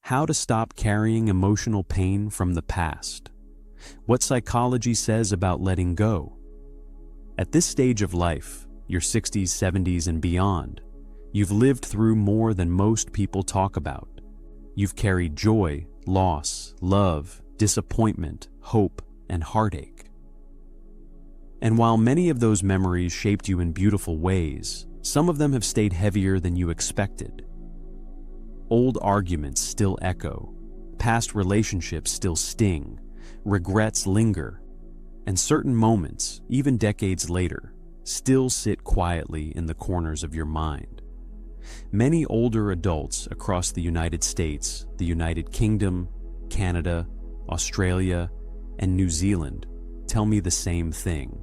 how to stop carrying emotional pain from the past, what psychology says about letting go. At this stage of life, your 60s, 70s, and beyond, you've lived through more than most people talk about. You've carried joy, loss, love, disappointment, hope, and heartache. And while many of those memories shaped you in beautiful ways, some of them have stayed heavier than you expected. Old arguments still echo, past relationships still sting, regrets linger, and certain moments, even decades later, still sit quietly in the corners of your mind. Many older adults across the United States, the United Kingdom, Canada, Australia, and New Zealand tell me the same thing.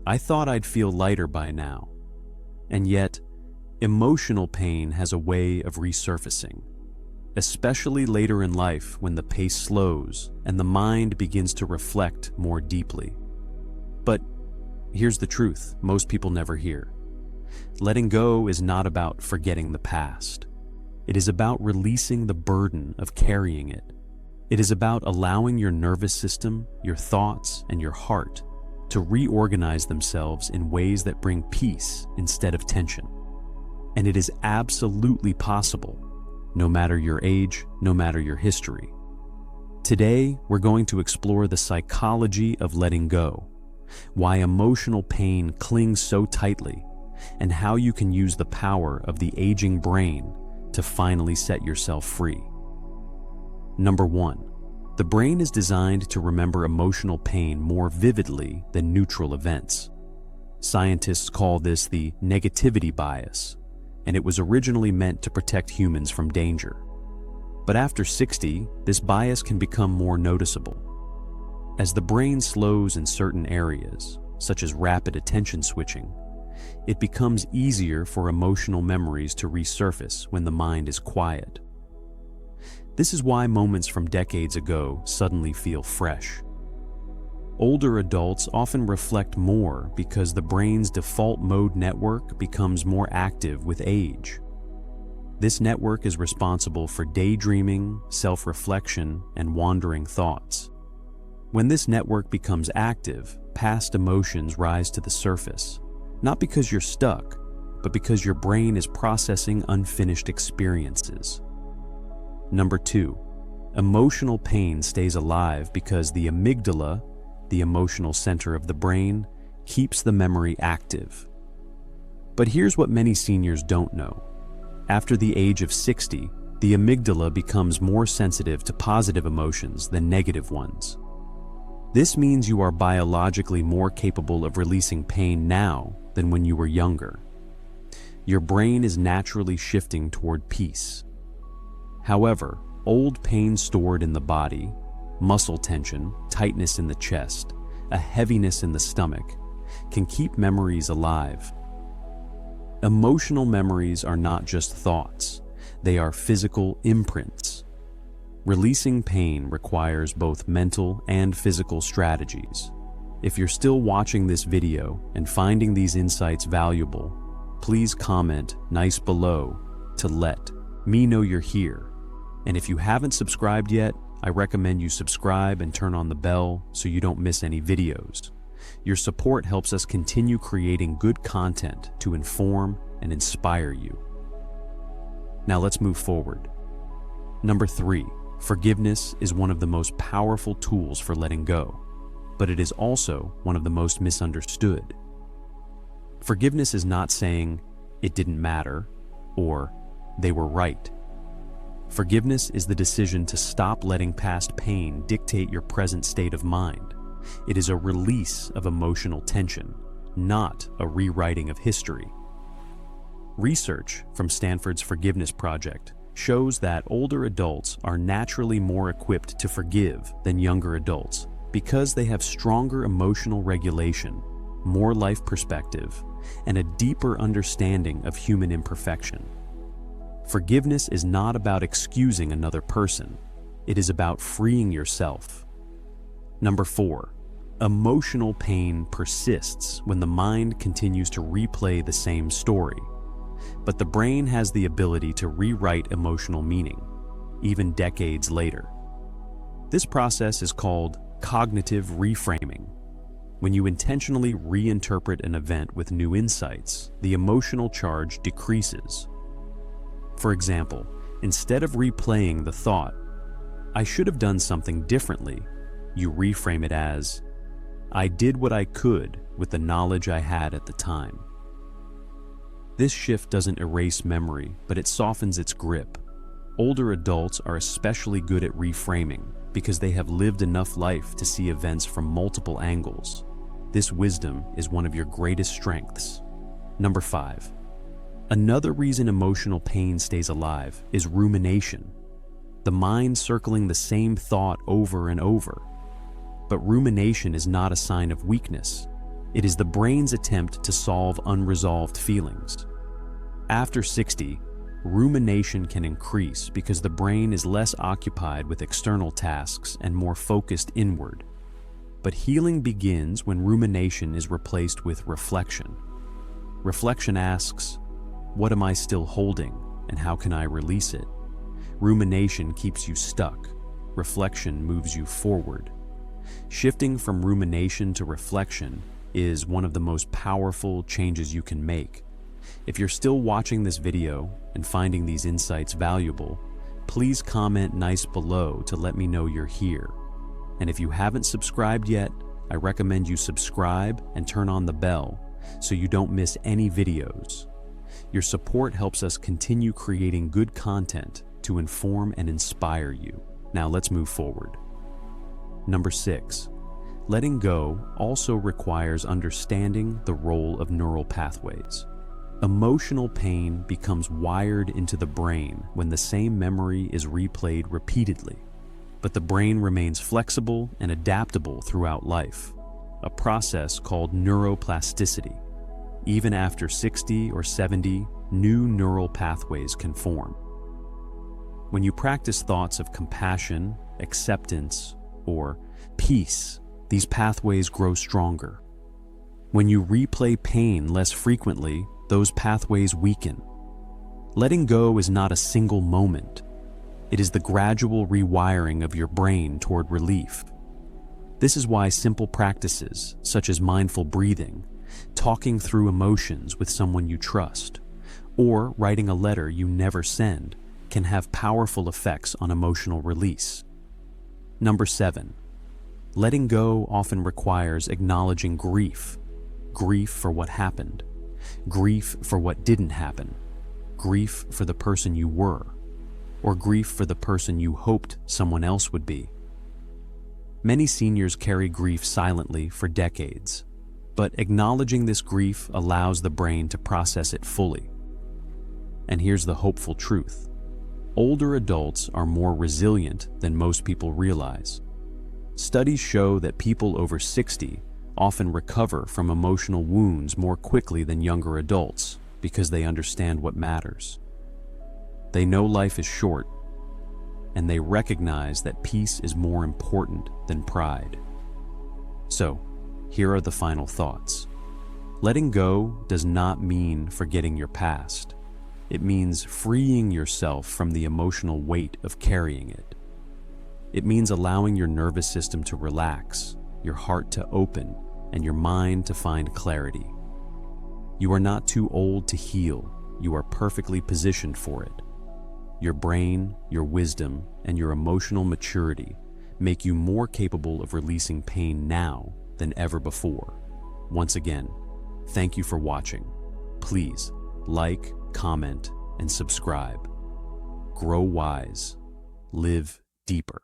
I thought I'd feel lighter by now, and yet, emotional pain has a way of resurfacing, especially later in life when the pace slows and the mind begins to reflect more deeply. But here's the truth most people never hear. Letting go is not about forgetting the past. It is about releasing the burden of carrying it. It is about allowing your nervous system, your thoughts, and your heart to reorganize themselves in ways that bring peace instead of tension. And it is absolutely possible, no matter your age, no matter your history. Today, we're going to explore the psychology of letting go, why emotional pain clings so tightly, and how you can use the power of the aging brain to finally set yourself free. Number 1. The brain is designed to remember emotional pain more vividly than neutral events. Scientists call this the negativity bias, and it was originally meant to protect humans from danger. But after 60, this bias can become more noticeable. As the brain slows in certain areas, such as rapid attention switching, it becomes easier for emotional memories to resurface when the mind is quiet. This is why moments from decades ago suddenly feel fresh. Older adults often reflect more because the brain's default mode network becomes more active with age. This network is responsible for daydreaming, self-reflection, and wandering thoughts. When this network becomes active, past emotions rise to the surface, not because you're stuck, but because your brain is processing unfinished experiences. Number 2, emotional pain stays alive because the amygdala, the emotional center of the brain, keeps the memory active. But here's what many seniors don't know. After the age of 60, the amygdala becomes more sensitive to positive emotions than negative ones. This means you are biologically more capable of releasing pain now than when you were younger. Your brain is naturally shifting toward peace. However, old pain stored in the body, muscle tension, tightness in the chest, a heaviness in the stomach, can keep memories alive. Emotional memories are not just thoughts, they are physical imprints. Releasing pain requires both mental and physical strategies. If you're still watching this video and finding these insights valuable, please comment nice below to let me know you're here. And if you haven't subscribed yet, I recommend you subscribe and turn on the bell so you don't miss any videos. Your support helps us continue creating good content to inform and inspire you. Now let's move forward. Number 3, forgiveness is one of the most powerful tools for letting go, but it is also one of the most misunderstood. Forgiveness is not saying, "It didn't matter," or "They were right." Forgiveness is the decision to stop letting past pain dictate your present state of mind. It is a release of emotional tension, not a rewriting of history. Research from Stanford's Forgiveness Project shows that older adults are naturally more equipped to forgive than younger adults because they have stronger emotional regulation, more life perspective, and a deeper understanding of human imperfection. Forgiveness is not about excusing another person. It is about freeing yourself. Number 4, emotional pain persists when the mind continues to replay the same story. But the brain has the ability to rewrite emotional meaning. even decades later. This process is called cognitive reframing. When you intentionally reinterpret an event with new insights, the emotional charge decreases. For example, instead of replaying the thought, "I should have done something differently," you reframe it as, "I did what I could with the knowledge I had at the time." This shift doesn't erase memory, but it softens its grip. Older adults are especially good at reframing because they have lived enough life to see events from multiple angles. This wisdom is one of your greatest strengths. Number 5. Another reason emotional pain stays alive is rumination. The mind circling the same thought over and over. But rumination is not a sign of weakness. It is the brain's attempt to solve unresolved feelings. After 60, rumination can increase because the brain is less occupied with external tasks and more focused inward. But healing begins when rumination is replaced with reflection. Reflection asks, "What am I still holding, and how can I release it?" Rumination keeps you stuck. Reflection moves you forward. Shifting from rumination to reflection is one of the most powerful changes you can make. If you're still watching this video and finding these insights valuable, please comment nice below to let me know you're here. And if you haven't subscribed yet, I recommend you subscribe and turn on the bell so you don't miss any videos. Your support helps us continue creating good content to inform and inspire you. Now let's move forward. Number 6. Letting go also requires understanding the role of neural pathways. Emotional pain becomes wired into the brain when the same memory is replayed repeatedly. But the brain remains flexible and adaptable throughout life, a process called neuroplasticity. Even after 60 or 70, new neural pathways can form. When you practice thoughts of compassion, acceptance, or peace, these pathways grow stronger. When you replay pain less frequently, those pathways weaken. Letting go is not a single moment. It is the gradual rewiring of your brain toward relief. This is why simple practices, such as mindful breathing, talking through emotions with someone you trust, or writing a letter you never send, can have powerful effects on emotional release. Number 7. Letting go often requires acknowledging grief. Grief for what happened. Grief for what didn't happen. Grief for the person you were. Or grief for the person you hoped someone else would be. Many seniors carry grief silently for decades, but acknowledging this grief allows the brain to process it fully. And here's the hopeful truth. Older adults are more resilient than most people realize. Studies show that people over 60 often recover from emotional wounds more quickly than younger adults because they understand what matters. They know life is short, and they recognize that peace is more important than pride. So, here are the final thoughts. Letting go does not mean forgetting your past. It means freeing yourself from the emotional weight of carrying it. It means allowing your nervous system to relax, your heart to open, and your mind to find clarity. You are not too old to heal. You are perfectly positioned for it. Your brain, your wisdom, and your emotional maturity make you more capable of releasing pain now than ever before. Once again, thank you for watching. Please like, comment, and subscribe. Grow wise. Live deeper.